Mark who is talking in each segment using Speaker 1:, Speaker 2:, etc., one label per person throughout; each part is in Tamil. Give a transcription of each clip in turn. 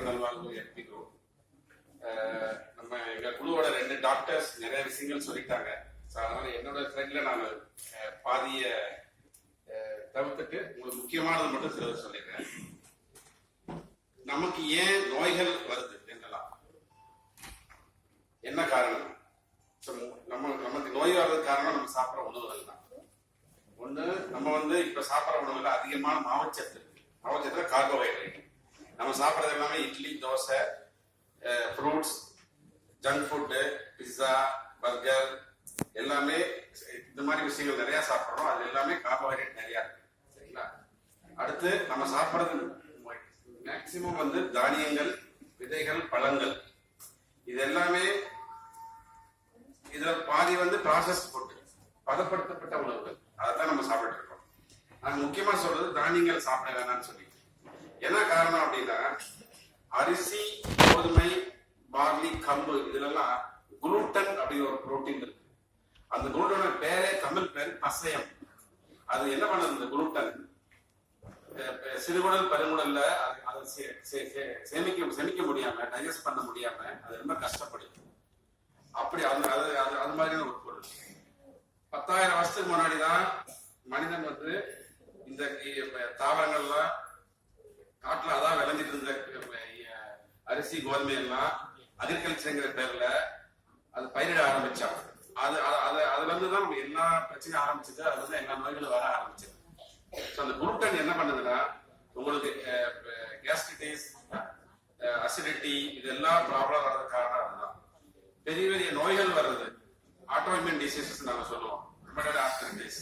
Speaker 1: நல்வாழ்வு ஏற்பிக்கிறோம். நம்ம எங்க குழுவோட 2 டாக்டர்ஸ் நிறைய விஷயங்கள் சொல்லிட்டாங்க. அதனால என்னோட ஃப்ரெண்ட்ல நான் பாதிய தவிர்த்துட்டு உங்களுக்கு முக்கியமானது மட்டும் சிலது சொல்லிடுறேன். நமக்கு ஏன் நோய்கள் வருது என்றலாம் என்ன காரணம்? நமக்கு நோய் வர்றதுக்கு காரணம் நம்ம சாப்பிட்ற உணவுகள் தான். ஒண்ணு, நம்ம இப்ப சாப்பிட்ற உணவுல அதிகமான மாவுச்சத்து இருக்கு. மாவுச்சத்துல கார்போஹைட்ரேட். நம்ம சாப்பிட்றது எல்லாமே idli, dosa, fruits, junk food, pizza, burger எல்லாமே இந்த மாதிரி விஷயங்கள் நிறைய சாப்பிட்றோம். அது எல்லாமே கார்போஹைட்ரேட் நிறைய இருக்கு. சரிங்களா? அடுத்து நம்ம சாப்பிட்றது மேக்சிமம் தானியங்கள், விதைகள், பழங்கள். இது எல்லாமே இதுல பாதி ப்ராசஸ் ஃபுட், பதப்படுத்தப்பட்ட உணவுகள். அதான் நம்ம சாப்பிட்டு இருக்கோம். நான் முக்கியமா சொல்றது தானியங்கள் சாப்பிட வேணாம்னு சொல்லி. என்ன காரணம் அப்படின்னா, அரிசி, கோதுமை, பார்லி, கம்பு இதுலெல்லாம் குளூட்டன் அப்படிங்கிற ஒரு புரோட்டீன் இருக்கு. அந்த குளூட்டனோட பேரே, தமிழ் பேர் பசையம். அது என்ன பண்ணுது? இந்த குளூட்டன் சிறுகுடல், பெருங்குடல்ல அதை செமிக்க முடியாம, டைஜஸ்ட் பண்ண முடியாம அது ரொம்ப கஷ்டப்படுது. அப்படி அது மாதிரியான ஒரு பொருள். 10,000 வருஷத்துக்கு முன்னாடிதான் மனிதன் இந்த தாவரங்கள்லாம் காட்டுல அதான் விளைஞ்சிட்டு இருந்த அரிசி, கோதுமை எல்லாம் அக்ரிகல்ச்சர்ங்கிற பேர்ல அது பயிரிட ஆரம்பிச்சாங்க. அதுல இருந்துதான் நம்ம எல்லா பிரச்சனையும் ஆரம்பிச்சது. அதுல எல்லா நோய்களும் வர ஆரம்பிச்சது. அந்த குளூட்டன் என்ன பண்ணுதுன்னா, உங்களுக்கு கேஸ்ட்ரைட்டிஸ், அசிடிட்டி இதெல்லாம் ப்ராப்ளம் வர்றதுக்கு காரணம் அதுதான். பெரிய பெரிய நோய்கள் வர்றது ஆட்டோஇம்யூன் டிசீசஸ் நாங்க சொல்லுவோம். ருமட்டாய்டு ஆர்த்ரைட்டிஸ்,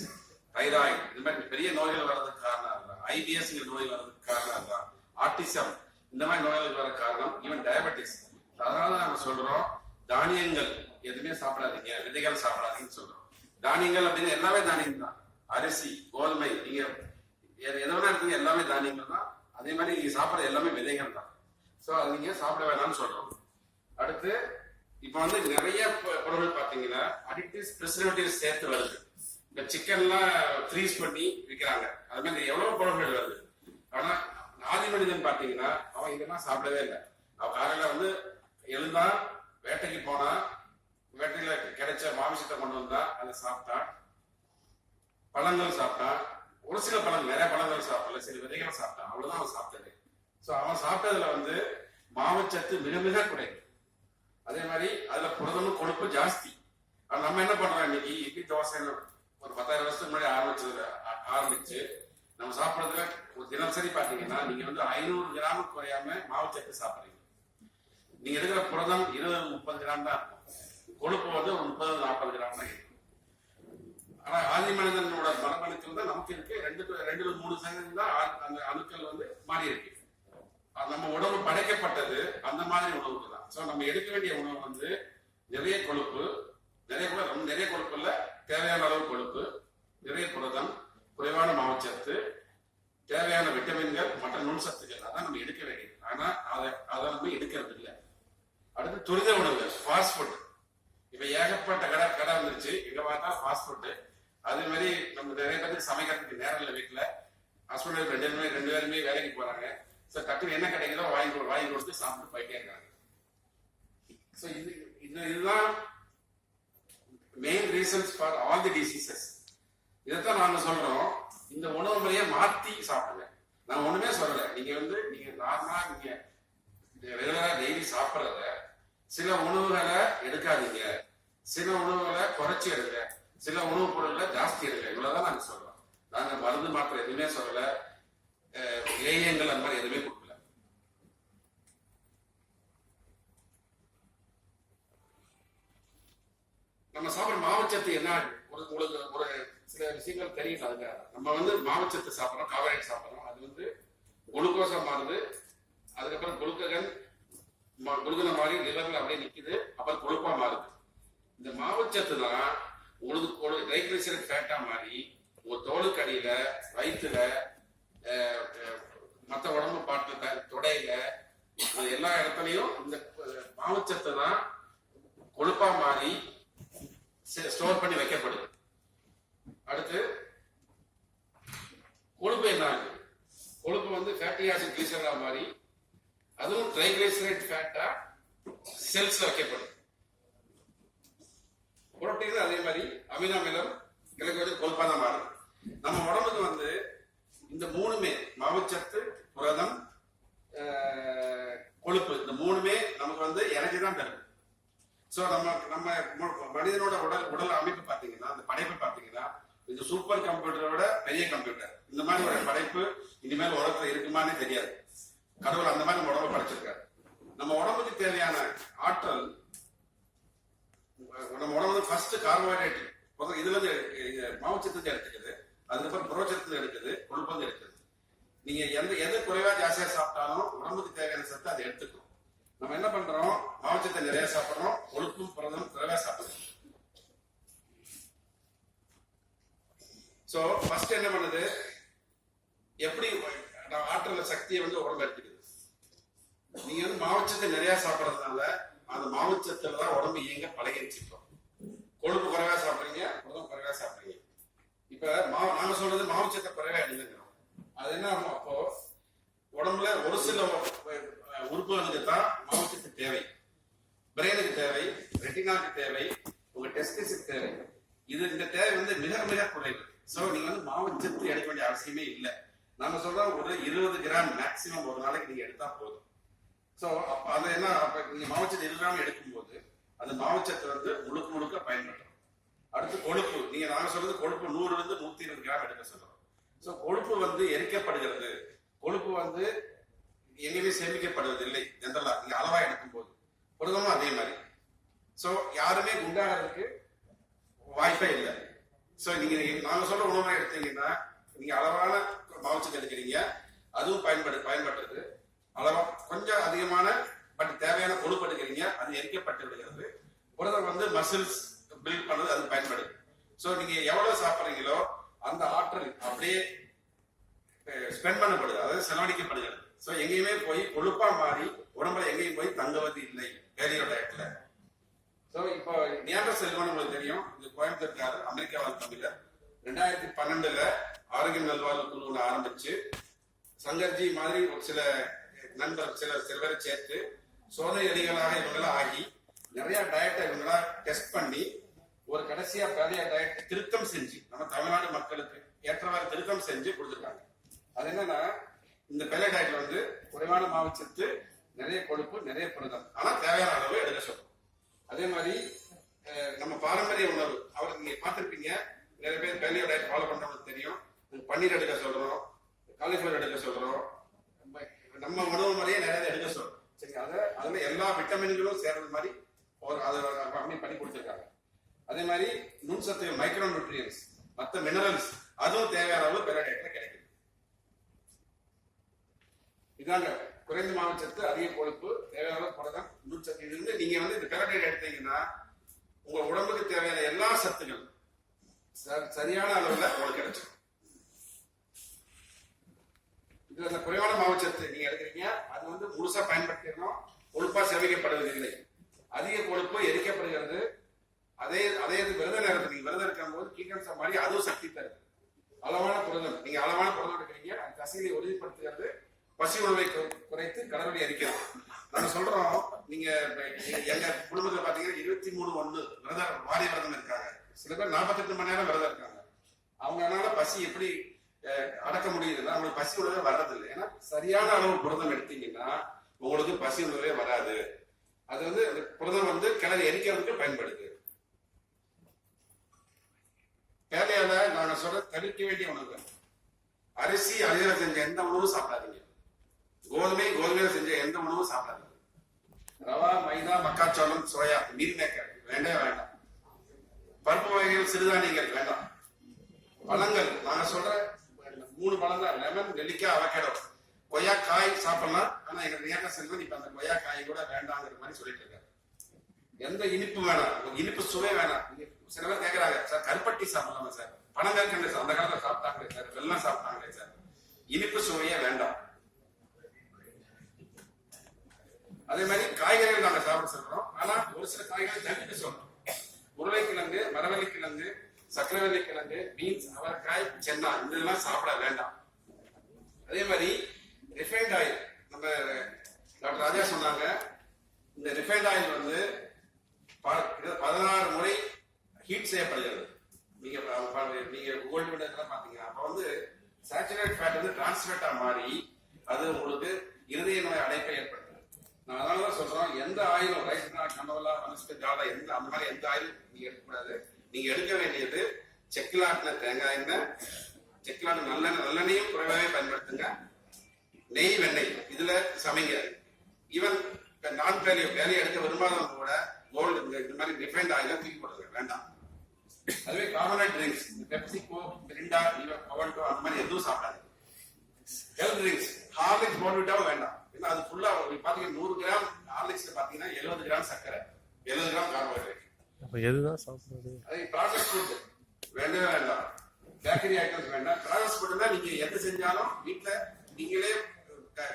Speaker 1: தைராய்டு, இந்த மாதிரி பெரிய நோய்கள் வர்றதுக்கு காரணம் அதுதான். ஐபிஎஸ் நோய் வர்றதுக்கு காரணம் அதுதான். ஆட்டிசம், இந்த மாதிரி நோய்களுக்கு வர காரணம் ஈவன் டயபெட்டிஸ். அதனால நாங்க சொல்றோம், தானியங்கள் எதுவுமே சாப்பிடாதீங்க, விதைகள் சாப்பிடாதீங்கன்னு சொல்றோம். தானியங்கள் அப்படின்னு எல்லாமே தானியம் தான். அரிசி, கோதுமை, நீங்க எதனா எடுத்தீங்க எல்லாமே தானியங்கள் தான். அதே மாதிரி நீங்க சாப்பிட்ற எல்லாமே விதைகள் தான். சோ அது நீங்க சாப்பிட வேணாம்னு சொல்றோம். அடுத்து இப்ப நிறைய பொருட்கள் பாத்தீங்கன்னா அடிக்டிவ்ஸ், பிரிசர்வேட்டிவ்ஸ் சேர்த்து வருது. இந்த சிக்கன்லாம் ஃப்ரீஸ் பண்ணி விற்கிறாங்க. அது மாதிரி எவ்வளவு பொருட்கள் வருது. ஆனா ஆதி மனிதன் பாத்தீங்கன்னா அவன் இதெல்லாம் சாப்பிடவே இல்லை. அவன் காலையில எழுந்தா, வேட்டைக்கு போனா, வேட்டையில கிடைச்ச மாமிசத்தை கொண்டு வந்தா அதை சாப்பிட்டான். பழங்கள் சாப்பிட்டான். ஒரு சில பழங்கள், நிறைய பழங்கள் சாப்பிடல, சில விதைகள் சாப்பிட்டான். அவ்வளவுதான் அவன் சாப்பிட்டது. சோ அவன் சாப்பிட்டதுல மாவுச்சத்து மிக மிக குறைவு. அதே மாதிரி அதுல புரதமும் கொழுப்பு ஜாஸ்தி. ஆனா நம்ம என்ன பண்றோம், இன்னைக்கு இட்லி, தோசை ஒரு 10,000 வருஷத்துக்கு முன்னாடி ஆரம்பிச்சு நம்ம சாப்பிடறதுல ஒரு தினசரி பாத்தீங்கன்னா நீங்க 500 கிராம் குறையாம மாவுச்சத்து சாப்பிடுறீங்க. நீங்க எடுக்கிற புரதம் 20-30 கிராம் தான் இருக்கும். கொழுப்பு ஒரு 30-40 கிராம் தான் இருக்கும். ஆனா ஆதி மனிதனோட மரபணுக்கள் தான் நமக்கு இருக்கு. 2-3% தான் அந்த அணுக்கள் மாறி இருக்கு. நம்ம உணவு படைக்கப்பட்டது அந்த மாதிரி உணவுக்கு தான். சோ நம்ம எடுக்க வேண்டிய உணவு நிறைய கொழுப்பு, நிறைய கொழுப்பு இல்ல, தேவையான அளவு கொழுப்பு, நிறைய புரதம், குறைவான மாவுச்சத்து, தேவையான விட்டமின்கள் மற்ற நுண்சத்துக்கள், அதான் நம்ம எடுக்க வேண்டியது. ஆனா அதை எடுக்கிறது இல்லை. அடுத்து துரித உணவுகள், ஃபாஸ்ட் ஃபுட். இப்ப ஏகப்பட்ட கடை வந்துருச்சு. எங்க பார்த்தா ஃபாஸ்ட் ஃபுட். அதே மாதிரி நம்ம நிறைய பேருக்கு சமைக்கிறதுக்கு நேரம் இல்லை. வீட்டுல ஹஸ்பண்ட் 2 பேருமே வேலைக்கு போறாங்க. டக்குனு என்ன கிடைக்குதோ வாங்கி கொடுத்து சாப்பிட்டு போயிட்டே இருக்காங்க. இதுதான் main reasons for all the diseases. இதைத்தான் நாங்க சொல்றோம், இந்த உணவு முறையை மாத்தி சாப்பிடுங்க. நான் ஒண்ணுமே சொல்லல. நீங்க நார்மலா நீங்க ரெகுலரா டெய்லி சாப்பிடுறத சில உணவுகளை எடுக்காதீங்க, சில உணவுகளை குறைச்சி எடுங்க, சில உணவுப் பொருட்களை ஜாஸ்தி எடுங்க. இவ்வளவுதான் நாங்க சொல்றோம். நாங்க மருந்து மாத்திரை எதுவுமே சொல்லல, இளையங்கள் அந்த மாதிரி எதுவுமே கொடுக்கல. நம்ம சாப்பிட்ற மாவுச்சத்து என்ன, உங்களுக்கு ஒரு சில விஷயங்கள் தெரியும். அதுக்காக நம்ம மாவுச்சத்து சாப்பிட்றோம், கார்போஹைட்ரேட் சாப்பிட்றோம். அது குளுக்கோஸா மாறுது. அதுக்கப்புறம் குளுக்கனை மாறி லிவர்ல அப்படியே நிக்குது. அப்புறம் கொழுப்பா மாறுது. இந்த மாவுச்சத்து தான் உங்களுக்கு ட்ரைக்ளிசரைட் ஃபேட்டா மாறி உங்க தோலுக்கு அடியில, வயிற்றுல, மற்ற உடம்பு பாட்டுல, தொடையில, எல்லா இடத்துலயும் இந்த மாவுச்சத்து தான் கொழுப்பா மாறி ஸ்டோர் பண்ணி வைக்கப்படுது. அடுத்து கொழுப்பு என்ன ஆகுது? கொழுப்பு ஃபேட்டி ஆசிட் கிளிசரலா மாறி அதுவும் ட்ரைகிளிசரைட் ஃபேட்டா செல்ஸ்ல வைக்கப்படும். புரோட்டீன் அதே மாதிரி அமினோ அமிலம் கிளைக்கோஜன் கொழுப்பா தான் மாறுது. நம்ம உடம்புக்கு வந்து இந்த மூணுமே மாவுச்சத்து, புரதம், கொழுப்பு, இந்த மூணுமே நமக்கு வந்து எனர்ஜி தான் தருது. சோ நம்ம மனிதனோட உடல் அமைப்பு பாத்தீங்கன்னா, அந்த படைப்பு பாத்தீங்கன்னா, இந்த சூப்பர் கம்ப்யூட்டரோட பெரிய கம்ப்யூட்டர். இந்த மாதிரி ஒரு படைப்பு இனிமேல் உலகத்துல இருக்குமானே தெரியாது. கடவுள் அந்த மாதிரி நம்ம உடம்பு படைச்சிருக்காரு. நம்ம உடம்புக்கு தேவையான ஆற்றல், நம்ம உடம்பு ஃபர்ஸ்ட் கார்போஹைட்ரேட், இதுல இருந்து மாவுச்சத்து எடுத்துக்குது, அதுக்கப்புறம் புரோச்சத்து எடுக்குது, கொழுப்பு எடுக்குது. நீங்க எது குறைவா ஜாஸ்தியா சாப்பிட்டாலும் உடம்புக்கு தேவையான சத்து அதை எடுத்துக்கணும். நம்ம என்ன பண்றோம், மாவுச்சத்தை நிறைய சாப்பிடுறோம், கொழுப்பும் புரதமும் குறைவா சாப்பிடுறோம். சோ ஃபர்ஸ்ட் என்ன பண்ணுது, எப்படி ஆற்றல் சக்தியை வந்து உடம்பு எடுத்துக்குது. நீங்க வந்து மாவுச்சத்தை நிறைய சாப்பிடறதுனால அந்த மாவுச்சத்துல தான் உடம்பு இயங்க பழகிச்சிருக்கோம். கொழுப்பு குறைவா சாப்பிடுறீங்க, புரதம் குறைவா சாப்பிடுறீங்க. இப்ப நாங்க சொல்றது மாவுச்சத்தை குறைவா எடுத்துக்கிறோம். அது என்ன ஆகும், அப்போ உடம்புல ஒரு சில உறுப்புகளுக்கு தான் மாவுச்சத்து தேவை. பிரெயினுக்கு தேவை, ரெட்டினாக்கு தேவை, உங்க டெஸ்டிஸுக்கு தேவை. இந்த தேவை வந்து மிக மிக குறைவு. சோ நீங்க வந்து மாவுச்சத்து எடுக்க வேண்டிய அவசியமே இல்லை. நாங்க சொல்றோம் ஒரு 20 கிராம் மேக்சிமம் ஒரு நாளைக்கு நீங்க எடுத்தா போதும். சோ அப்ப அது என்ன, அப்ப நீங்க மாவுச்சத்து 20 கிராம் எடுக்கும்போது அந்த மாவுச்சத்து வந்து முழுக்க பயன்படுத்தும். அடுத்து கொழுப்பு, நாங்க சொல்றது கொழுப்பு 100 இருந்து 120 கிராம் எடுக்க சொல்றோம். சோ கொழுப்பு வந்து எரிக்கப்படுகிறது. கொழுப்பு வந்து எங்கேயுமே சேமிக்கப்படுவதில்லை ஜெனரலா, நீங்க அளவா எடுக்கும் போது. புரதமும் அதே மாதிரி. சோ யாருமே குண்டாகிறதுக்கு வாய்ப்பே இல்லை. சோ நாங்க சொல்ற உணவை எடுத்தீங்கன்னா, நீங்க அளவான மாவுச்சத்து எடுக்கிறீங்க, அதுவும் பயன்படுறது. அளவா கொஞ்சம் அதிகமான பட் தேவையான கொழுப்பு எடுக்கிறீங்க, அது எரிக்கப்பட்டு விடுகிறது. புரதம் வந்து மசில்ஸ் பில்ட் பண்ணது, அது பயன்படுது. சோ நீங்க எவ்வளவு சாப்பிடுறீங்களோ அந்த ஆற்றல் அப்படியே ஸ்பெண்ட் பண்ணப்படுது, அதாவது செலவழிக்கப்படுகிறது. சோ எங்கேயுமே போய் கொழுப்பா மாறி உடம்புல எங்கேயும் போய் தங்குவது இல்லை பேலியோ டயட்ல. சோ இப்போ நியாண்டர் செல்வன் உங்களுக்கு தெரியும், இது கோயம்புத்தூர்காரர், அமெரிக்காவில் தமிழர். 2012 ஆரோக்கிய நல்வாழ்வு குழு ஆரம்பிச்சு சங்கர்ஜி மாதிரி ஒரு சில நண்பர் சில பேரை சேர்த்து சோதனை அடிகளாக இவங்கெல்லாம் ஆகி நிறைய டயட்டை இவங்களா டெஸ்ட் பண்ணி ஒரு கடைசியா பேலியோ டயட் திருத்தம் செஞ்சு நம்ம தமிழ்நாடு மக்களுக்கு ஏற்றவாறு திருத்தம் செஞ்சு கொடுத்துருக்காங்க. அது என்னன்னா, இந்த பேலியோ டயட்ல வந்து குறைவான மாவுச்சத்து, நிறைய கொழுப்பு, நிறைய புரதம், ஆனா தேவையான அளவு எடுக்க சொல்றோம். அதே மாதிரி நம்ம பாரம்பரிய உணவு, அவர் நீங்க பார்த்திருப்பீங்க, நிறைய பேர் பேலியோ டயட் ஃபாலோ பண்றவங்களுக்கு தெரியும். பன்னீர் எடுக்க சொல்றோம், காலிஃபிளவர் எடுக்க சொல்றோம், நம்ம உணவு முறையே நிறைய எடுக்க சொல்றோம். சரி, அதுல எல்லா விட்டமின்களும் சேர்றது மாதிரி அதை பண்ணி கொடுத்துருக்காங்க. அதே மாதிரி நுண்சத்து, மைக்ரோ நியூட்ரியன்ஸ், மற்ற மினரல்ஸ், அதுவும் தேவையான அளவு பேலியோ டயட்ல கிடைக்குது. இதாங்க குறைந்த மாவுச்சத்து, அதிக கொழுப்பு, தேவையான புரதம், நுண்சத்து. இது வந்து நீங்க வந்து இந்த பேலியோ டயட் எடுத்தீங்கன்னா உங்க உடம்புக்கு தேவையான எல்லா சத்துக்களும் சரியான அளவுல உங்களுக்கு கிடைச்சிடும். இதுல அந்த குறைவான மாவுச்சத்து நீங்க எடுக்கிறீங்க, அது வந்து முழுசா பயன்படுத்திடணும், கொழுப்பா சேமிக்கப்படுவதில்லை. அதிக கொழுப்பு எரிக்கப்படுகிறது. அதே விரத நேரத்தில் நீங்க விரதம் இருக்கும் போது கீட்டன்ஸ் மாதிரி அதுவும் சக்தி தருது. அளவான புரதம், நீங்க அளவான புரதம் எடுக்கிறீங்க, அது தசைகளை உறுதிப்படுத்துகிறது, பசி உணவை குறைத்து கடவுளை எரிக்கிறது. நாங்க சொல்றோம், நீங்க எங்க குடும்பத்துல பாத்தீங்கன்னா 23/1 விரதம், வாரிய விரதம் இருக்காங்க. சில பேர் 48 மணி நேரம் விரதம் இருக்காங்க. அவங்களால பசி எப்படி அடக்க முடியுதுன்னா, அவங்களுக்கு பசி உணவே வர்றதில்லை. ஏன்னா சரியான அளவு புரதம் எடுத்தீங்கன்னா உங்களுக்கு பசி உணவே வராது. அது வந்து புரதம் வந்து கிணறு எரிக்கிறதுக்கு பயன்படுது. பேலியோல நாங்க சொல்ற தவிர்க்க வேண்டிய உணவுகள், அரிசி அரிசியில செஞ்ச எந்த உணவும் சாப்பிடாதீங்க. கோதுமையில செஞ்ச எந்த உணவும் சாப்பிடாதீங்க. ரவா, மைதா, மக்காச்சோளம், சோயா, மீல் மேக்கர் வேண்டாம். பருப்பு வகைகள், சிறுதானியங்கள் வேண்டாம். பழங்கள் நாங்க சொல்ற 3 பழம் தான், லெமன், நெல்லிக்காய், அவகேடோ. கொய்யாக்காய் சாப்பிடலாம், ஆனா எங்க நேர செல்வன் இப்ப அந்த கொய்யாக்காய் கூட வேண்டாங்கிற மாதிரி சொல்லிட்டு இருக்காரு. எந்த இனிப்பு வேணாம், இனிப்பு சுவை வேணாம். சில பேர் கேட்கறாங்க, சார் கருப்பட்டி சாப்பிடலாமா சார், பணம் கேட்கல சார், அந்த காலத்துல சாப்பிட்டாங்களே சார், வெள்ளம் சாப்பிட்டாங்களே சார், இனிப்பு சுவையே வேண்டாம். அதே மாதிரி காய்கறிகள் நாங்க சாப்பிட சொல்றோம், ஆனா ஒரு சில காய்கறிகள் தவிர்த்து சொல்றோம். உருளைக்கிழங்கு, மரவள்ளிக்கிழங்கு, சக்கரவள்ளி கிழங்கு, பீன்ஸ், அவரைக்காய், சென்னா, இதெல்லாம் சாப்பிட வேண்டாம். அதே மாதிரி ரிஃபைன்ட் ஆயில், நம்ம டாக்டர் ராஜா மாதிரி எந்த ஆயில் நீங்க எடுக்கக்கூடாது. நீங்க எடுக்க வேண்டியது செக்கிலாட்டின தேங்காய் எண்ணெய், செக்கிலாட்டின நல்லெண்ணையும் குறைவாகவே பயன்படுத்துங்க. நெய், வெண்ணெய் இதுல சமைங்க. ஈவன் நான் வேலையை எடுக்க விரும்பாதவங்க கூட கோல்டு இந்த மாதிரி ரிஃபைண்ட் ஆயில தூக்கி போடுறது வேண்டாம். அதுவே carbonate drinks, PepsiCo, Mirinda, Bovonto அந்த மாதிரி எதுவும் சாப்பிடாது. ஹெல்த் ட்ரிங்க்ஸ், ஹார்லிக்ஸ் போட்டுவிட்டாவும் வேண்டாம். ஏன்னா அது ஃபுல்லா பாத்தீங்கன்னா 100 கிராம் ஹார்லிக்ஸ்ல பாத்தீங்கன்னா 70 கிராம் சர்க்கரை, 70 கிராம் கார்போஹைட்ரேட்.
Speaker 2: அப்ப எதுதான் சாப்பிடுறது?
Speaker 1: அது ப்ராசஸ் ஃபுட் வேண்டவே வேண்டாம். பேக்கரி ஐட்டம்ஸ் வேண்டாம். ப்ராசஸ் ஃபுட்னா நீங்க எது செஞ்சாலும் வீட்டுல நீங்களே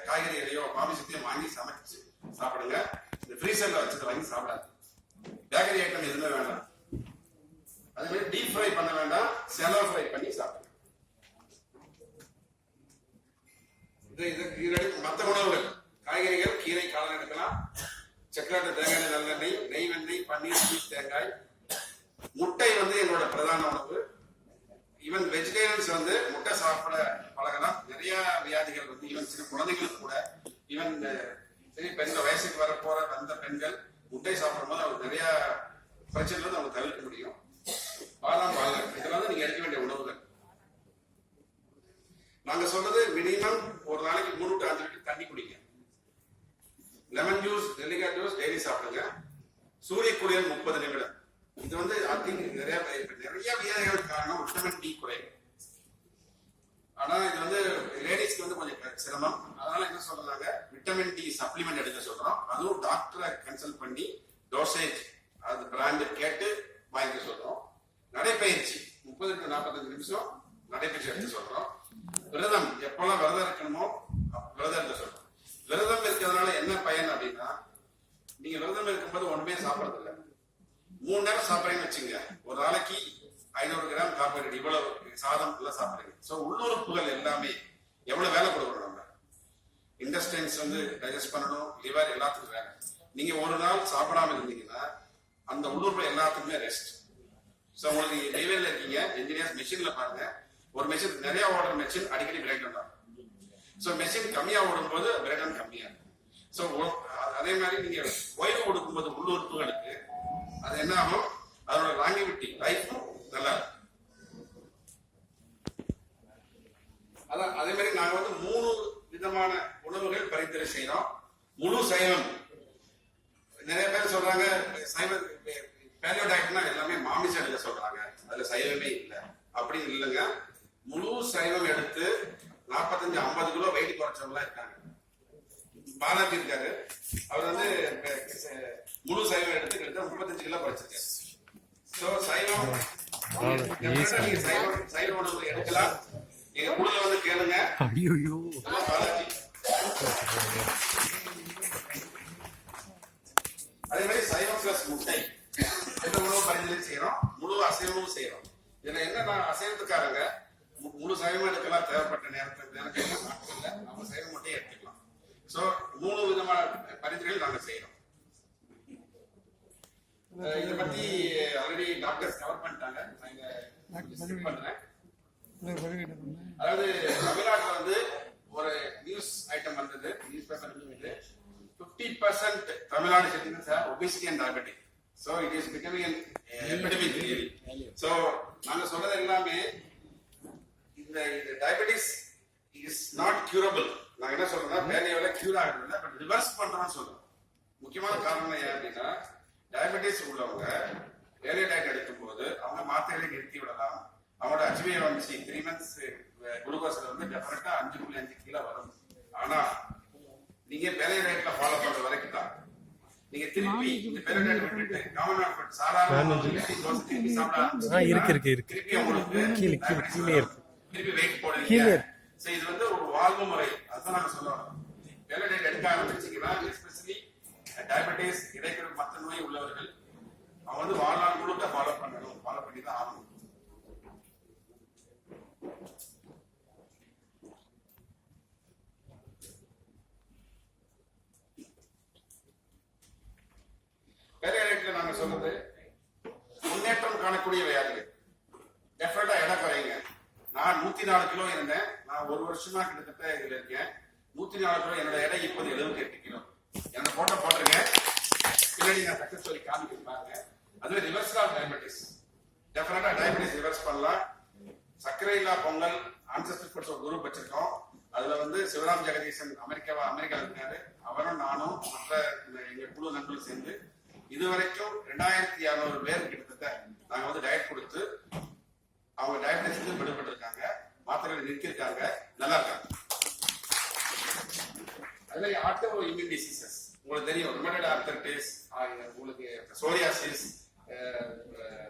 Speaker 1: காய்கறிகளையோ மாமிசத்தையோ வாங்கி சமைச்சு சாப்பிடுங்க. இந்த ஃப்ரீசர்ல வச்சதை வாங்கி சாப்பிடாது. பேக்கரி ஐட்டம் எதுவுமே வேண்டாம். அதே மாதிரி டீப் ஃப்ரை பண்ண வேண்டாம், செலோ ஃப்ரை பண்ணி சாப்பிடுங்க. மற்ற உணவுகள், காய்கறிகள், கீரை, காளான் எடுக்கலாம். சக்கராட்டு தேங்காய், நல்லெண்ணெய், நெய், வெண்ணெய், பன்னீர், சீஸ், தேங்காய். முட்டை எங்களோட பிரதான உணவு. ஈவன் வெஜிடேரியன்ஸ் முட்டை சாப்பிட பழகலாம். நிறைய வியாதிகள் ஈவன் சில குழந்தைகளுக்கு கூட, ஈவன் சரி பெண்கள் வயசுக்கு வர போற வந்த பெண்கள் முட்டை சாப்பிடும் போது அவங்க நிறைய பிரச்சனை அவங்க தவிர்க்க முடியும். பாதாம் பால் இதெல்லாம் நீங்க எடுக்க வேண்டிய உணவுகள். நாங்க சொல்றது மினிமம் ஒரு நாளைக்கு 3 to 5 லிட்டர் தண்ணி குடிங்க. லெமன் ஜூஸ், நெல்லிக்காய் ஜூஸ் டெய்லி சாப்பிடுங்க. சூரிய குளியல் 30 நிமிடம். இது நிறைய வியாதிகளுக்கு காரணம் விட்டமின் டி குறைவு. ஆனா இது லேடிஸ்க்கு கொஞ்சம் சிரமம். அதனால என்ன சொல்றாங்க, விட்டமின் டி சப்ளிமெண்ட் எடுக்க சொல்றோம். அதுவும் டாக்டரை கன்சல்ட் பண்ணி டோசேஜ் அது பிராண்ட் கேட்டு வாங்கிக்க சொல்றோம். நடைப்பயிற்சி 30 to 45 நிமிஷம் நடைப்பயிற்சி எடுக்க சொல்றோம். விரதம் எப்பெல்லாம் விரதம் இருக்கணுமோ விரதம் இருக்க சொல்றோம். விரதம் இருக்கிறதுனால என்ன பயன் அப்படின்னா, நீங்க விரதம் இருக்கும்போது ஒண்ணுமே சாப்பிடறது இல்லை. 3 நேரம் சாப்பிடுறீங்கன்னு வச்சுங்க, ஒரு நாளைக்கு 500 கிராம் கார்போஹைட்ரேட் இவ்வளவு சாதம் எல்லாம் சாப்பிடுறீங்க. சோ உள்ளுறுப்புகள் எல்லாமே எவ்வளவு வேலை கொடுக்கணும். நம்ம இன்டெஸ்டைன்ஸ் டைஜஸ்ட் பண்ணணும், லிவர் எல்லாத்துக்கும் வேலை. நீங்க ஒரு நாள் சாப்பிடாம இருந்தீங்கன்னா அந்த உள்ளுறுப்பு எல்லாத்துக்குமே ரெஸ்ட். சோ உங்களுக்கு நீங்க நெய்வேலியில் இருக்கீங்க, என்ஜினியர்ஸ் மெஷின்ல பாருங்க, ஒரு மெஷின் நிறைய ஓடுற மெஷின் அடிக்கடி பிரேக் டவுன் ஆகும். சோ மெஷின் கம்மியா ஓடும் போது பிரேக் டவுன் கம்மியா இருக்கும். சோ அதே மாதிரி நீங்க ஓய்வு கொடுக்கும்போது உள்ளுறுப்புகளுக்கு அது என்ன ஆகும், அதோட லாங்கிவிட்டி லைஃபும் நல்லா இருக்கும். அதான் அதே மாதிரி நாங்க 3 விதமான உணவுகள் பரிந்துரை செய்யறோம். முழு சைவம். நிறைய பேர் சொல்றாங்க சைவம் பேலியோ டயட்னா எல்லாமே மாமிசம் எடுக்க சொல்றாங்க, அதுல சைவமே இல்லை. அப்படி இல்லைங்க. முழு சைவம் எடுத்து 45-50 கிலோ வெயிட் குறைச்சவங்களா இருக்காங்க. பாலாஜி இருக்காரு, அவர் முழு சைவம் எடுத்து கிட்ட 35 கிலோ குறைச்சிருக்காரு. சோ சைவம் சைவ உணவு எடுக்கலாம். எங்க குழுல கேளுங்க. பாலாஜி அதே மாதிரி சைவம் பிளஸ் முட்டை எந்த உணவு பரிந்துரை செய்யறோம், முழு அசைவமும் செய்யறோம். இதுல என்னன்னா அசைவத்துக்காரங்க முழு சைவம் எடுக்கலாம், தேவைப்பட்ட நேரத்துக்கு நம்ம சைவம் முட்டையை எடுத்துக்கலாம். சோ 3 விதமான பரிந்துரைகள் நாங்க செய்யறோம். இதை பத்தி ஆல்ரெடி டாக்டர்ஸ் கவர் பண்ணிட்டாங்க. நான் பண்றேன். அதாவது தமிழ்நாட்டுல ஒரு நியூஸ் ஐட்டம் வந்தது, news paper 50% Tamil Nadu citizens have obesity and diabetes. So it is becoming an epidemic really. So நாங்க சொல்றது எல்லாமே இந்த diabetes is not curable. நான் என்ன சொல்றேன்னா பேலியோல கியூர் ஆகுறது இல்ல, பட் ரிவர்ஸ் பண்றோம்னு சொல்றோம். முக்கியமான காரணம் என்ன அப்படின்னா, டயபெட்டிஸ் உள்ளவங்க பேலியோ டயட் எடுக்கும் போது அவங்க மாத்திரைகளை நிறுத்தி விடலாம். அவங்களோட HbA1c 3 months குளுக்கோஸ்ல டெஃபினட்டா 5.5 கிலோ வரும். ஆனா நீங்க பேலியோ டயட்ல ஃபாலோ பண்ற வரைக்கும் தான். நீங்க திருப்பி இந்த பேலியோ டயட் விட்டுட்டு காமன் ஃபுட் சாதாரண திருப்பி சாப்பிடலாம்.
Speaker 2: இருக்கு
Speaker 1: திருப்பி உங்களுக்கு
Speaker 2: கீழே இருக்கு,
Speaker 1: திருப்பி வெயிட் போடுவீங்க. சோ இது ஒரு வாழ்வு முறை. அதான் நாங்க சொல்றோம். பேலியோ டயட் எடுக்க ஆரம்பிச்சீங்கன்னா எஸ்பெஷலி டயபெட்டிஸ், இடைக்கரு மத்த நோய் உள்ளவர்கள் அவங்க வாழ்நாள் முழுக்க ஃபாலோ பண்ணணும், ஃபாலோ பண்ணி தான் ஆகணும். பேலியோ நாங்க சொல்றது முன்னேற்றம் காணக்கூடிய வியாதிகள். டெஃபினட்டா எடை குறையுங்க. நான் 104 கிலோ இருந்தேன். நான் 1 வருஷமா கிட்டத்தட்ட இதுல இருக்கேன். 104 கிலோ. என்னோட எடை இப்போது 78 கிலோ. என்னோட போட்டோ போட்டிருக்கேன். பின்னாடி நான் சக்சஸ் ஸ்டோரி காமிக்கிறேன் பாருங்க. அது அதுவே ரிவர்ஸ் ஆஃப் டயபெட்டிஸ். டெஃபினட்டா டயபெட்டிஸ் ரிவர்ஸ் பண்ணலாம். சர்க்கரை இல்லா பொங்கல் ஆன்செஸ்டர் ஃபுட்ஸ் ஒரு குரூப் வச்சிருக்கோம். அதுல வந்து சிவராம் ஜெகதீசன் அமெரிக்கா இருக்காரு. அவரும் நானும் மற்ற எங்க குழு நண்பர்கள் சேர்ந்து இதுவரைக்கும் 2200 பேர் கிட்டத்தட்ட நாங்க வந்து டயட் கொடுத்து அவங்க டயபெட்டிஸ் விடுபட்டு இருக்காங்க, மாத்திரைகளை நிற்கிருக்காங்க, நல்லா இருக்காங்க. அதே மாதிரி ஆட்டோ இம்யூன் டிசீசஸ் உங்களுக்கு தெரியும், ருமேட்டட் ஆர்த்தரைட்டிஸ், உங்களுக்கு சோரியாசிஸ்,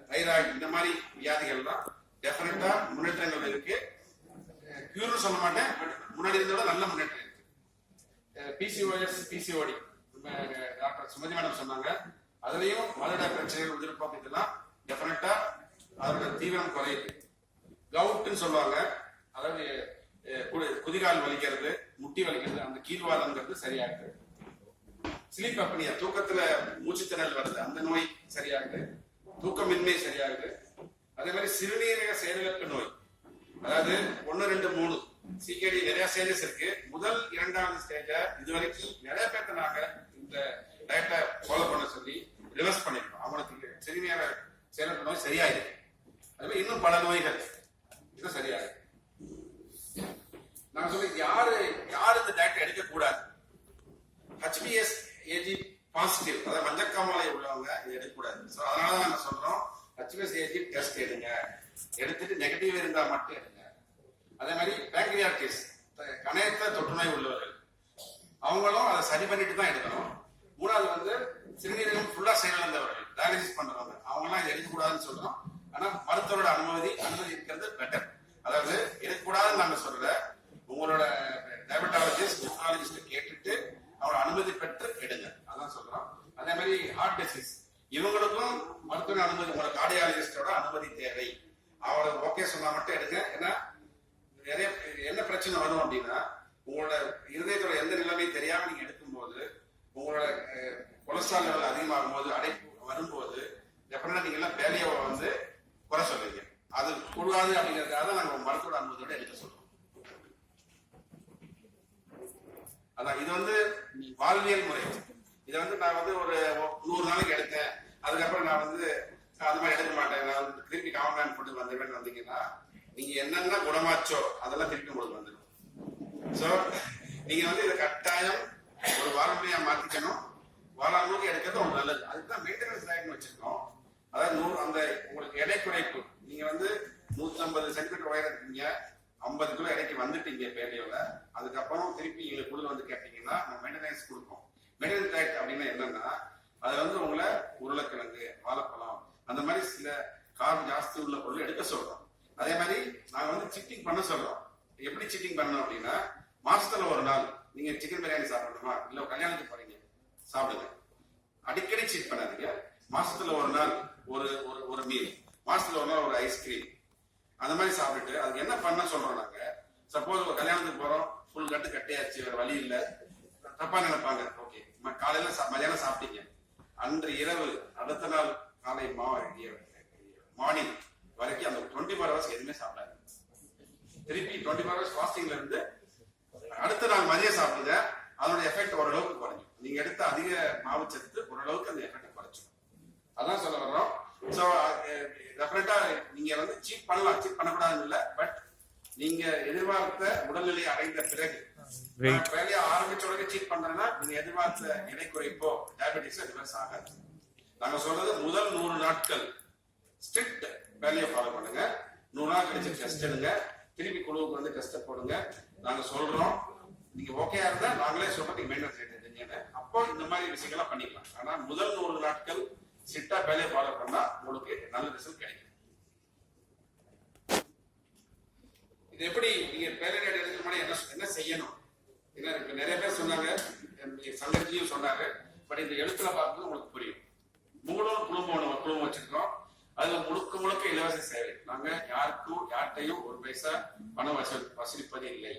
Speaker 1: தைராய்டு, இந்த மாதிரி வியாதிகள்லாம் டெஃபினட்டா முன்னேற்றங்கள் இருக்கு. கியூர் சொல்ல மாட்டேன், பட் முன்னாடி இருந்தோட நல்ல முன்னேற்றம் இருக்கு. PCOS, PCOD doctor Sumathi madam சொன்னாங்க. அதுலயும் மாதவிடா பிரச்சனைகள் உதிர்ப்போம், இதெல்லாம் டெஃபினட்டா அதோட தீவிரம் குறையுது. கவுட்னு சொல்லுவாங்க, அதாவது குதிகால் வலிக்கிறது, முட்டி வலிக்கிறது, அந்த கீழ்வாதங்கிறது சரியாகுது. ஸ்லீப் அப்னியா, தூக்கத்துல மூச்சுத்திணறல் வருது, அந்த நோய் சரியாகுது. தூக்கமின்மை சரியாகுது. அதே மாதிரி சிறுநீரக செயலிழப்பு நோய், அதாவது 1, 2, 3 சிகேடி நிறைய ஸ்டேஜஸ் இருக்கு. முதல் 2வது ஸ்டேஜ இதுவரைக்கும் நிறைய பேர்த்த நாங்க இந்த டயட்டை ஃபாலோ பண்ண சொல்லி ரிவர்ஸ் பண்ணிருக்கோம். அவங்களுக்கு சிறுநீரக செயலிழப்பு நோய் சரியாயிருக்கு. அதுவே இன்னும் பல நோய்கள் இது சரியாயிருக்கு. நாங்க சொல்லி யாரு இந்த டயட்டை எடுக்க கூடாது. HbS AG பாசிட்டிவ், அதாவது மஞ்சக்காமலை உள்ளவங்க இது எடுக்கக்கூடாது. ஸோ அதனால நாங்க சொல்றோம் HbS AG டெஸ்ட் எடுங்க, எடுத்துட்டு நெகட்டிவ் இருந்தா மட்டும் எடுங்க. அதே மாதிரி பேங்க்ரியாட்டிஸ், கணையத்த தொற்றுநோய் உள்ளவர்கள், அவங்களும் அதை சரி பண்ணிட்டு தான் எடுக்கணும். 3வது வந்து சிறுநீரகம் ஃபுல்லா செயலிழந்தவர்கள், டயாலிசிஸ் பண்றவங்க, அவங்க எல்லாம் இதை எடுக்கக்கூடாதுன்னு சொல்றோம். ஆனா மருத்துவரோட அனுமதி இருக்கிறது பெட்டர். அதாவது எடுக்கக்கூடாதுன்னு நாங்க சொல்ற, உங்களோட டயபெட்டாலஜிஸ்ட், நெஃப்ராலஜிஸ்ட் கேட்டுட்டு அவரோட அனுமதி பெற்று எடுங்க, அதான் சொல்றோம். அதே மாதிரி ஹார்ட் டிசீஸ், இவங்களுக்கும் மருத்துவ அனுமதி, உங்களோட கார்டியாலஜிஸ்டோட அனுமதி தேவை. அவரை ஓகே சொன்னா மட்டும் எடுங்க. ஏன்னா நிறைய என்ன பிரச்சனை வரும் அப்படின்னா, உங்களோட இருதயத்தோட எந்த நிலைமையும் தெரியாம நீங்க எடுக்கும்போது, உங்களோட கொலஸ்ட்ரால் லெவல் அதிகமாகும் போது, அடைப்பு வரும்போது, எப்படின்னா நீங்க எல்லாம் வேலையை வந்து குறை சொல்றீங்க. அது கூடாது அப்படிங்கிறதுக்காக நாங்க மருத்துவ அனுமதியோட எடுக்க சொல்றோம். அதான் இது வந்து வாழ்வியல் முறை. இதை வந்து நான் வந்து ஒரு 100 நாளைக்கு எடுத்தேன், அதுக்கப்புறம் நான் வந்து அந்த மாதிரி எடுக்க மாட்டேன், நான் வந்து திருப்பி காமன் போட்டு வந்துடுவேன் வந்தீங்கன்னா, நீங்க என்னென்ன குணமாச்சோ அதெல்லாம் திருப்பி உங்களுக்கு வந்துடும். சோ நீங்க வந்து இதை கட்டாயம் ஒரு வாழ்க்கையா மாத்திக்கணும். வாழ்நாளுக்கு எடுக்கிறது ஒரு நல்லது. அதுதான் மெயின்டெனன்ஸ் டயட்னு வச்சிருக்கோம். அதாவது அந்த உங்களுக்கு எடை குறைப்பு, நீங்க வந்து 150 சென்டிமீட்டர் உயரம் இருக்கீங்க, 50 கிலோ எடைக்கு வந்துட்டீங்க பேலியோல, அதுக்கப்புறம் திருப்பி எங்க குழு வந்து கேட்டீங்கன்னா நம்ம மெயின்டெனன்ஸ் கொடுப்போம். மெயின்டெனன்ஸ் டயட் அப்படின்னா என்னன்னா, அதுல வந்து உங்களை உருளைக்கிழங்கு, வாழைப்பழம், அந்த மாதிரி சில கார்பு ஜாஸ்தி உள்ள பொருள் எடுக்க சொல்றோம். அதே மாதிரி நாங்க வந்து சிட்டிங் பண்ண சொல்றோம். எப்படி சிட்டிங் பண்ணணும் அப்படின்னா, மாசத்துல ஒரு நாள் நீங்க சிக்கன் பிரியாணி சாப்பிடணுமா, இல்ல கல்யாணத்துக்கு போறீங்க சாப்பிடுங்க. அடிக்கடி சீட் பண்ணாதீங்க. மாசத்துல ஒரு நாள் ஒரு மீல், மாசத்துல ஒரு நாள் ஒரு ஐஸ்கிரீம், அந்த மாதிரி சாப்பிட்டுட்டு அதுக்கு என்ன பண்ண சொல்றோம் நாங்க. சப்போஸ் ஒரு கல்யாணத்துக்கு போறோம், ஃபுல் கட்டு கட்டையாச்சு, வேற வழி இல்ல, தப்பா நினைப்பாங்க. ஓகே, காலையில மதியானம் சாப்பிட்டீங்க, அன்று இரவு அடுத்த நாள் காலை மார்னிங் வரைக்கும் அந்த 24 hours எதுவுமே சாப்பிடாது. திருப்பி 24 hours ஃபாஸ்டிங்ல இருந்து அடுத்த நாள் மதியம் சாப்பிடுங்க. அதோட எஃபெக்ட் ஓரளவுக்கு குறைஞ்சிடும். நீங்க எடுத்த அதிக மாவுச்சத்து ஓரளவுக்கு அந்த எஃபெக்ட் குறைச்சிடும். அதான் சொல்ல வர்றோம். ஸோ டெஃபினட்டா நீங்க வந்து சீட் பண்ணலாம், சீட் பண்ணக்கூடாதுன்னு இல்லை. பட் நீங்க எதிர்பார்த்த உடல்நிலை அடைந்த பிறகு வேலையை ஆரம்பிச்ச உடனே சீட் பண்றேன்னா நீங்க எதிர்பார்த்த எடை குறைப்போ டயபெட்டிக்ஸ் ரிவர்ஸ் ஆகாது. நாங்க சொல்றது முதல் 100 நாட்கள் ஸ்ட்ரிக்ட் வேலையை ஃபாலோ பண்ணுங்க. 100 நாள் கழிச்சு டெஸ்ட் எடுங்க, திருப்பி குழுவுக்கு வந்து டெஸ்ட் போடுங்க. நாங்க சொல்றோம், நீங்க ஓகே இருந்தா நாங்களே சொல்றோம் நீங்க மெயின்டெனன்ஸ் ரேட் எடுங்க. அப்போ இந்த மாதிரி விஷயங்கள்லாம் பண்ணிக்கலாம். ஆனா முதல் 100 நாட்கள் ஸ்ட்ரிக்டா வேலையை ஃபாலோ பண்ணா உங்களுக்கு நல்ல ரிசல்ட் கிடைக்கும். இது எப்படி நீங்க பேலர் ரேட் எடுக்க முன்னாடி என்ன செய்யணும்? நிறைய பேர் சொன்னாங்க, சங்கத்திலையும் சொன்னாங்க. பட் இந்த எழுத்துல பார்க்கும்போது உங்களுக்கு புரியும். மூலம் குழுமம் வச்சிருக்கோம். அதுல முழுக்க இலவச சேவை. நாங்க யார்கிட்டையும் ஒரு பைசா பணம் வசூலிப்பது இல்லை.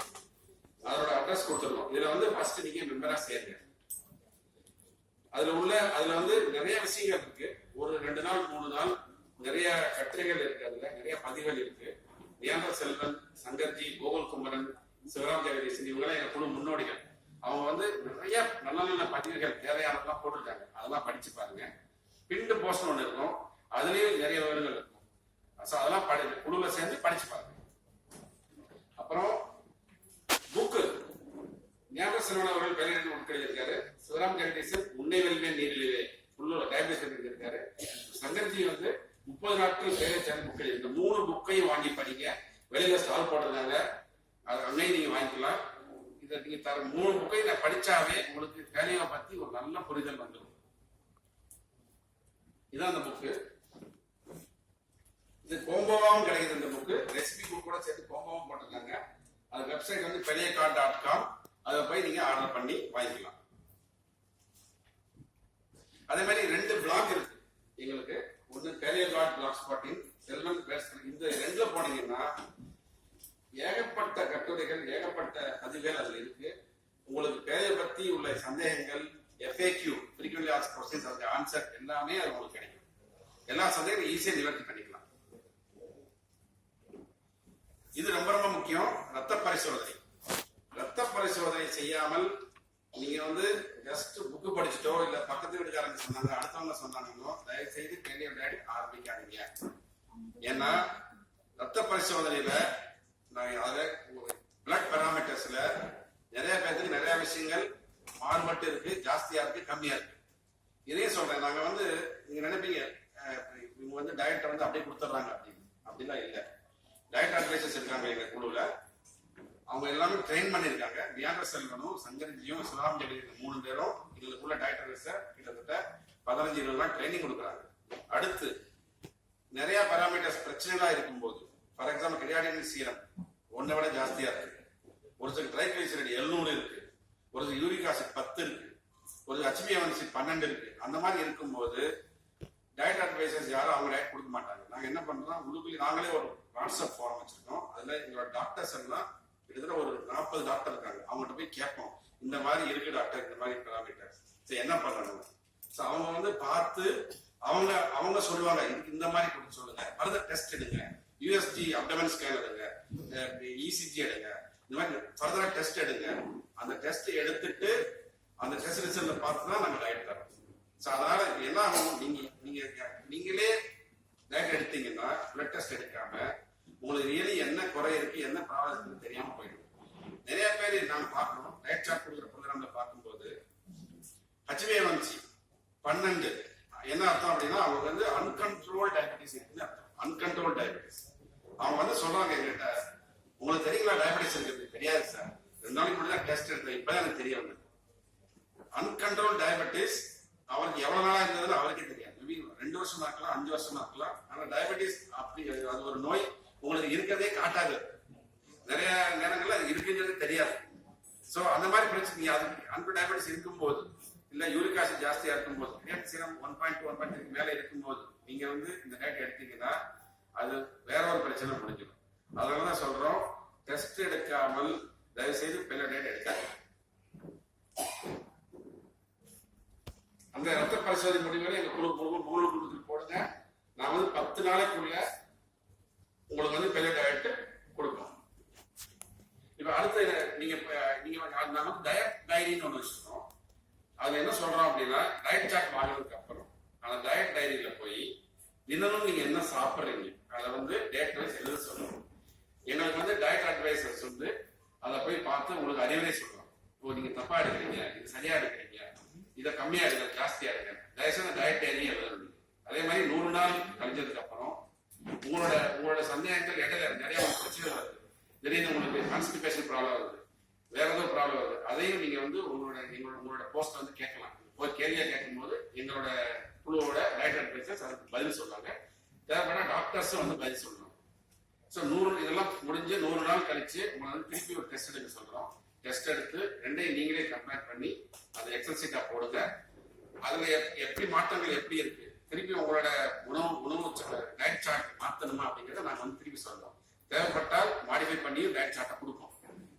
Speaker 1: அதோட அட்ரஸ் கொடுத்துருக்கோம். இதுல வந்து ஃபர்ஸ்ட் நீங்க மெம்பரா சேருங்க. அதுல வந்து நிறைய விஷயங்கள் இருக்கு. ஒரு 2 நாள் 3 நாள் நிறைய கட்டுரைகள் இருக்கு. அதுல நிறைய பதிவுகள் இருக்கு. நியாம செல்வன், சங்கர்ஜி, கோகுல் குமரன், சிவராம் ஜெகதீசன், இவங்கெல்லாம் எங்க குழு முன்னோடிகள். அவங்க வந்து நிறைய நல்ல பதிவுகள் தேவையானதெல்லாம் போட்டிருக்காங்க. அதெல்லாம் படிச்சு பாருங்க. பிண்டு போஸ்ட் ஒண்ணு இருக்கும். அதுலயும் நிறைய விவரங்கள் இருக்கும். ஸோ அதெல்லாம் குழுல சேர்ந்து படிச்சு பாருங்க. அப்புறம் புக்கு ஞாபக செல்வன் அவர்கள் பெயரிட்டு புக் எழுதியிருக்காரு. சிவராம் கரடீசன் உன்னை வெல்வேன் நீரிழிவே ஃபுல்லு டயபிட்டிஸ் எழுதியிருக்காரு. சங்கர்ஜி வந்து 30 நாட்கள் பேரை சேர்ந்து புக் எழுதியிருக்காரு. 3 புக்கையும் வாங்கி படிங்க. வெளியில ஸ்டால் போடுறதாங்க, அது அங்கேயும் நீங்க வாங்கிக்கலாம். இதை நீங்க தர 3 புக்கையும் நான் படிச்சாவே உங்களுக்கு பேலியோ பத்தி ஒரு நல்ல புரிதல் வந்துடும். இதான் அந்த புக்கு. இது கோம்போவாவும் கிடைக்குது. இந்த புக்கு ரெசிபி புக் கூட சேர்த்து கோம்போவும் போட்டிருக்காங்க. அது வெப்சைட் வந்து peliacard.com. அதை போய் நீங்க ஆர்டர் பண்ணி வாங்கிக்கலாம். அதே மாதிரி 2 பிளாக் இருக்கு எங்களுக்கு. ஒன்று peliacard blogspot.in, செல்வன் பேஸ்ட். இந்த 2ல போனீங்கன்னா ஏகப்பட்ட கட்டுரைகள், ஏகப்பட்ட பதிவுகள் அதுல இருக்கு. உங்களுக்கு பேலியோ பத்தி உள்ள சந்தேகங்கள், FAQ frequently asked questions, அதுக்கு ஆன்சர் எல்லாமே அது உங்களுக்கு கிடைக்கும். எல்லா சந்தேகங்களும் ஈஸியா நிவர்த்தி பண்ணிக்கலாம். இது ரொம்ப ரொம்ப முக்கியம். ரத்த பரிசோதனை. ரத்த பரிசோதனை செய்யாமல் நீங்க வந்து ஜஸ்ட் புக்கு படிச்சுட்டோ இல்ல பக்கத்து வீட்டுக்காரங்க சொன்னாங்க, அடுத்தவங்க சொன்னாங்களோ, தயவு செய்து பெரிய டயட் ஆரம்பிக்காதீங்க. ஏன்னா ரத்த பரிசோதனையில பிளட் பாராமீட்டர்ஸ்ல நிறைய பேருக்கு நிறைய விஷயங்கள் மாறுபட்டு இருக்கு, ஜாஸ்தியா இருக்கு, கம்மியா இருக்கு. இதையும் சொல்றேன். நாங்க வந்து நீங்க நினைப்பீங்க இவங்க வந்து டயட்டை வந்து அப்படியே கொடுத்துட்றாங்க அப்படின்னு. அப்படிலாம் இல்லை. டயட் அட்வைசர்ஸ் இருக்காங்க எங்க குழுல. அவங்க எல்லாமே ட்ரெயின் பண்ணிருக்காங்க. ஞாபக செல்வனும் சங்கரிஜியும் சிவராம் ஜெகதீஷ் 3 பேரும் எங்களுக்குள்ள டயட் அட்வைசர் கிட்டத்தட்ட 15-20 நாள் ட்ரைனிங் கொடுக்குறாங்க. அடுத்து நிறைய பாராமீட்டர்ஸ் பிரச்சனைகளா இருக்கும்போது, ஃபார் எக்ஸாம்பிள் கிரியாட்டினின் சீரம் 1 விட ஜாஸ்தியா இருக்கு, ஒரு சில ட்ரைகிளிசரைடு 700 இருக்கு, ஒரு சில யூரிக் ஆசிட் 10 இருக்கு, ஒரு HbA1c 12 இருக்கு. அந்த மாதிரி இருக்கும்போது டயட் அட்வைசர்ஸ் யாரும் அவங்க டயட் கொடுக்க மாட்டாங்க. நாங்க என்ன பண்றோம், உள்ளுக்குள்ளே நாங்களே ஒரு வாட்ஸ்அப் ஃபாரம் வச்சிருக்கோம். அதுல எங்களோட டாக்டர்ஸ் எல்லாம் கிட்டத்தட்ட ஒரு 40 டாக்டர் இருக்காங்க. அவங்ககிட்ட போய் கேட்போம், இந்த மாதிரி இருக்கு டாக்டர், இந்த மாதிரி பாராமீட்டர்ஸ் என்ன பண்ணணும். அவங்க வந்து பார்த்து அவங்க சொல்லுவாங்க, இதுக்கு இந்த மாதிரி கொடுத்து சொல்லுங்க, ஃபர்தர் டெஸ்ட் எடுங்க, USG அப்டமன் ஸ்கேன் எடுங்க, ECG எடுங்க, இந்த மாதிரி ஃபர்தரா டெஸ்ட் எடுங்க. அந்த டெஸ்ட் எடுத்துட்டு அந்த டெஸ்ட் ரிசல்ட்ல பார்த்து தான் நாங்க டயட் தரோம். அதனால என்ன ஆகும், நீங்களே டயட் எடுத்தீங்கன்னா பிளட் டெஸ்ட் எடுக்காம உங்களுக்கு ரியலி என்ன குறை இருக்கு, என்ன ப்ராப்ளம் இருக்குன்னு தெரியாம போயிடும். நிறைய பேர் நாங்க பாக்குறோம், டயட் சார்ட் கொடுக்குற ப்ரோக்ராம்ல பார்க்கும்போது HbA1c 12 என்ன அர்த்தம் அப்படின்னா அவங்க வந்து அன்கண்ட்ரோல் டயபெட்டிஸ் இருக்குன்னு அர்த்தம். அன்கண்ட்ரோல் டயபெட்டிஸ். அவங்க வந்து சொல்றாங்க எங்கிட்ட, உங்களுக்கு தெரியுங்களா டயபெட்டிஸ் இருக்குது? தெரியாது சார், 2 நாளைக்கு முன்னாடி தான் டெஸ்ட் எடுத்தேன், இப்பதான் எனக்கு தெரிய வந்தது. அன்கண்ட்ரோல் டயபெட்டிஸ் அவருக்கு எவ்வளவு நாளா இருந்ததுன்னு அவருக்கே தெரியாது. 2 வருஷமா இருக்கலாம், 5 வருஷமா இருக்கலாம். ஆனா டயபெட்டிஸ் அப்படி அது ஒரு நோய் உங்களுக்கு இருக்கிறதே காட்டாது. நிறைய நேரங்கள்ல அது இருக்குங்கிறது தெரியாது. சோ அந்த மாதிரி பிரச்சனை அது டயபெட்டிஸ் இருக்கும்போது, இல்ல யூரிக் ஆசிட் ஜாஸ்தியா இருக்கும்போது, கிரியாட்டின் சீரம் 1.2 1.3 மேல இருக்கும்போது நீங்க வந்து இந்த டயட் எடுத்தீங்கன்னா அது வேற ஒரு பிரச்சனை முடிஞ்சிடும். அதனாலதான் சொல்றோம், டெஸ்ட் எடுக்காமல் தயவு செய்து பெரிய டயட் எடுக்காது. அந்த ரத்த பரிசோதனை முடிவுகளை எங்க குழுக்கு போடுங்க. நான் வந்து 10 நாளைக்குள்ள உங்களுக்கு வந்து பெரிய டயட் கொடுப்போம். இப்ப அடுத்து நீங்க நமக்கு டயட் டைரின்னு ஒண்ணு வச்சிருக்கோம். அது என்ன சொல்றோம் அப்படின்னா, டயட் சார்ட் வாங்கினதுக்கு அப்புறம் அந்த டயட் டைரியில போய் தினமும் நீங்க என்ன சாப்பிடுறீங்க அதை வந்து டேட் வைஸ் எழுத சொல்றோம். எங்களுக்கு வந்து டயட் அட்வைசர்ஸ் வந்து அதை போய் பார்த்து உங்களுக்கு அறிவுரை சொல்றோம். ஓ நீங்க தப்பா எடுக்கிறீங்க, இது சரியா எடுக்கிறீங்க, இதை கம்மியா எடுக்க, ஜாஸ்தியா எடுக்க, தயவுசெய்து டயட் டைரி எழுதணும். அதே மாதிரி 100 நாள் கழிஞ்சதுக்கு அப்புறம் உங்களோட சந்தேகங்கள் இடையில நிறைய பிரச்சனை வருது. திடீர்னு உங்களுக்கு கான்ஸ்டிபேஷன் ப்ராப்ளம் வருது, வேற ஏதோ ப்ராப்ளம் வருது, அதையும் நீங்க வந்து உங்களோட போஸ்ட் வந்து கேட்கலாம். ஒரு கேள்வியா கேட்கும் போது எங்களோட குழுவோட டயட் அட்வைசர்ஸ் அதுக்கு பதில் சொல்லுவாங்க. தேவைப்பட டாக்டர்ஸும் வந்து பதில் சொல்லுவாங்க. ஸோ 100 இதெல்லாம் முடிஞ்சு 100 நாள் கழிச்சு உங்களை வந்து திருப்பி ஒரு டெஸ்ட் எடுக்க சொல்றோம். டெஸ்ட் எடுத்து 2ஐயும் நீங்களே கம்பேர் பண்ணி அதை எக்ஸல் சீட்டா போடுங்க. அதுல எப்படி மாற்றங்கள் எப்படி இருக்கு, திருப்பி உங்களோட உணவு டயட் சார்ட் மாத்தணுமா அப்படிங்கிறத நாங்க வந்து திருப்பி சொல்றோம். தேவைப்பட்டால் மாடிஃபை பண்ணி டயட் சார்ட்டை கொடுப்போம்.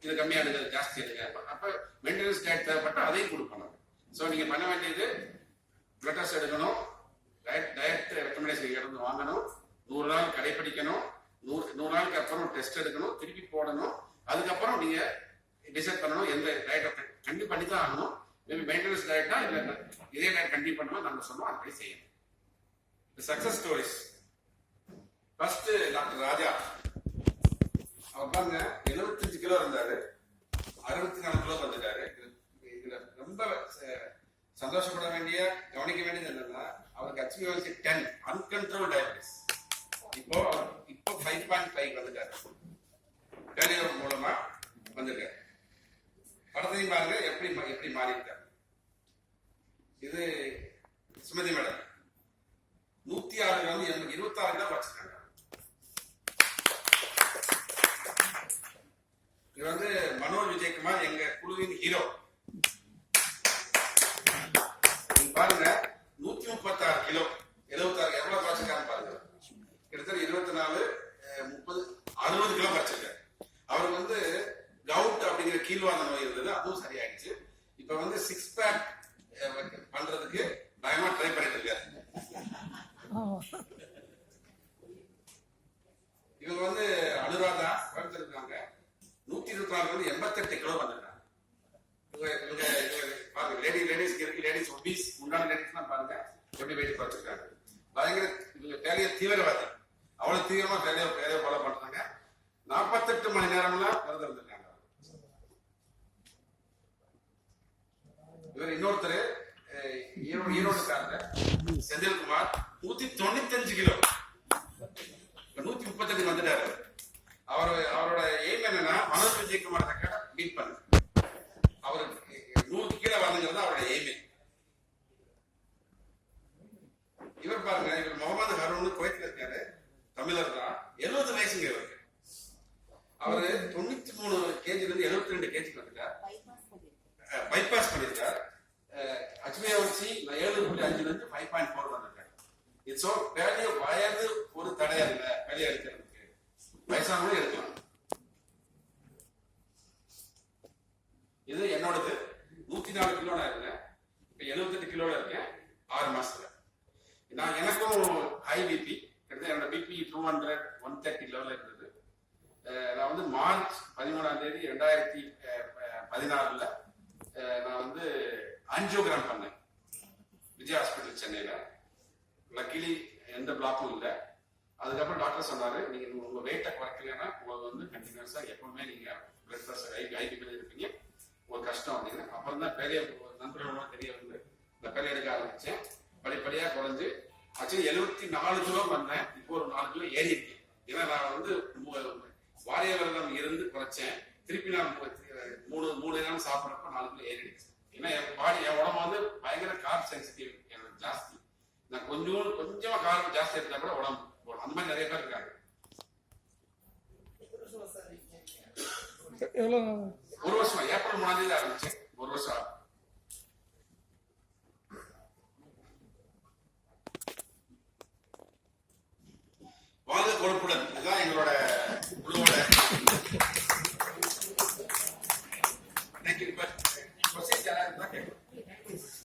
Speaker 1: இது கம்மியா எடுங்க, ஜாஸ்தி எடுங்க. அப்ப மெயின்டெனன்ஸ் டயட் தேவைப்பட்டா அதையும் கொடுப்போம். ஸோ நீங்க பண்ண வேண்டியது பிளட் டெஸ்ட் எடுக்கணும், டயட் ரெக்கமெண்டேஷன் இருந்து வாங்கணும், 100 நாள் கடைபிடிக்கணும், 100 நாளுக்கு அப்புறம் டெஸ்ட் எடுக்கணும், திருப்பி போடணும். அதுக்கப்புறம் நீங்க டிசைட் பண்ணணும் எந்த டயட்டை கண்டிப்பா பண்ணி தான் ஆகணும். மேபி மெயின்டெனன்ஸ் டயட்டா இல்ல இதே டயட் கண்டிப்பா பண்ணணும் நாங்க சொன்னோம், அதுபடி செய்யணும். Success stories. ஃபர்ஸ்ட் டாக்டர் ராஜா, அவர் பாருங்க 75 கிலோ இருந்தாரு, 64 கிலோ வந்துட்டாரு. இதுல ரொம்ப சந்தோஷப்பட வேண்டிய, கவனிக்க வேண்டியது என்னன்னா, அவருக்கு HbA1c 10, அன்கண்ட்ரோல் டயபிட்டிஸ். இப்போ 5.5 வந்துட்டாரு, பேலியோ மூலமா வந்திருக்காரு. படத்தையும் பாருங்க எப்படி மாறி இருக்காரு. இது சுமதி மேடம் 106 வந்து 26 கிலோ வச்சிருக்காங்க. இது வந்து மனோஜ் விஜயகுமார், எங்க குழுவின் ஹீரோ. நீங்க பாருங்க 136 கிலோ, 76 எவ்வளவு குறைச்சிருக்காங்க பாருங்க. கிட்டத்தட்ட 24, 30, 60 கிலோ குறைச்சிருக்காரு. அவருக்கு வந்து கவுட் அப்படிங்கிற கீழ்வாத நோய் இருந்தது, அதுவும் சரியாயிடுச்சு. இப்ப வந்து 6 பேக் பண்றதுக்கு பயமா ட்ரை பண்ணிட்டு இருக்காரு. இவங்க வந்து அனுராதா கோயம்புத்தூர் இருக்காங்க, 124 வந்து 88 கிலோ வந்திருக்காங்க. இவங்க பாருங்க, லேடிஸ் இருக்கு, லேடிஸ் ஒபீஸ், முன்னாடி லேடிஸ் எல்லாம் பாருங்க எப்படி வெயிட் குறைச்சிருக்காங்க. பயங்கர இவங்க பேலியோ தீவிரவாதி, அவ்வளவு தீவிரமா பேலியோ ஃபாலோ பண்றாங்க. 48 மணி நேரம்லாம் விரதம் இருந்திருக்காங்க. இவர் இன்னொருத்தர் ஈரோடுக்காரங்க செந்தில்குமார், 195 கிலோ, 138 வந்துட்டாரு. அவரோட எய்ம் என்னன்னா மனோஜ் விஜயகுமார் ரெக்கார்டை பீட் பண்ணு. அவருக்கு 100 கீழே வரணுங்கிறது அவரோட எய்மே. இவர் பாருங்க, இவர் முகமது ஹரூன் குவைத்ல இருக்காரு, தமிழர் தான், 70 வயசுங்க இவருக்கு. அவரு 93 கேஜில இருந்து 72 கேஜிக்கு வந்துட்டார், பைபாஸ் பண்ணிருக்கார். HbA1c 7.5 இருந்து 5.4 வந்திருக்காரு. இட்ஸ் ஆல் பேலியோ வயது ஒரு தடையா இல்ல, பேலியோ எடுக்கிறதுக்கு வயசானவங்களும் எடுக்கலாம். இது என்னோடது 104 கிலோ நான் இருந்தேன், இப்ப 78 கிலோல இருக்கேன் 6 மாசத்துல. நான் எனக்கும் ஹை பிபி, கிட்டத்தட்ட என்னோட பிபி 200, 130 லெவல்ல இருந்தது. நான் வந்து மார்ச் 13ஆம் தேதி 2016 நான் வந்து ஆஞ்சியோகிராம் பண்ணேன் விஜய் ஹாஸ்பிட்டல் சென்னையில. லக்கிலி எந்த பிளாக்கும் இல்லை. அதுக்கப்புறம் டாக்டர் சொன்னாரு, நீங்க உங்க வெயிட்டை குறைக்கலன்னா உங்களுக்கு வந்து கண்டினியூஸா எப்பவுமே நீங்க பிளட் ப்ரெஷர் ஐபிபில இருப்பீங்க, ஒரு கஷ்டம் அப்படின்னு. அப்புறம் தான் பெரிய நண்பர்களும் தெரிய வந்து இந்த பெரிய எடுக்க ஆரம்பிச்சேன். படிப்படியா குறைஞ்சு ஆக்சுவலி 74 கிலோ வந்தேன். இப்போ ஒரு 4 கிலோ ஏறி இருக்கேன். ஏன்னா நான் வந்து வாரிய விரதம் இருந்து குறைச்சேன், திருப்பி நான் 3 நாள் சாப்பிட்றப்ப 4 கிலோ ஏறிடுச்சு. ஏன்னா என் பாடி, என் உடம்பு வந்து பயங்கர கார்ப் சென்சிட்டிவ் எனக்கு ஜாஸ்தி. நான் கொஞ்சமா கார்ப் ஜாஸ்தி இருந்தா கூட உடம்பு அந்த மாதிரி நிறைய பேர் இருக்காங்க. ஒரு வருஷம், ஏப்ரல் 3ஆம் தேதி ஆரம்பிச்சேன், ஒரு வருஷம்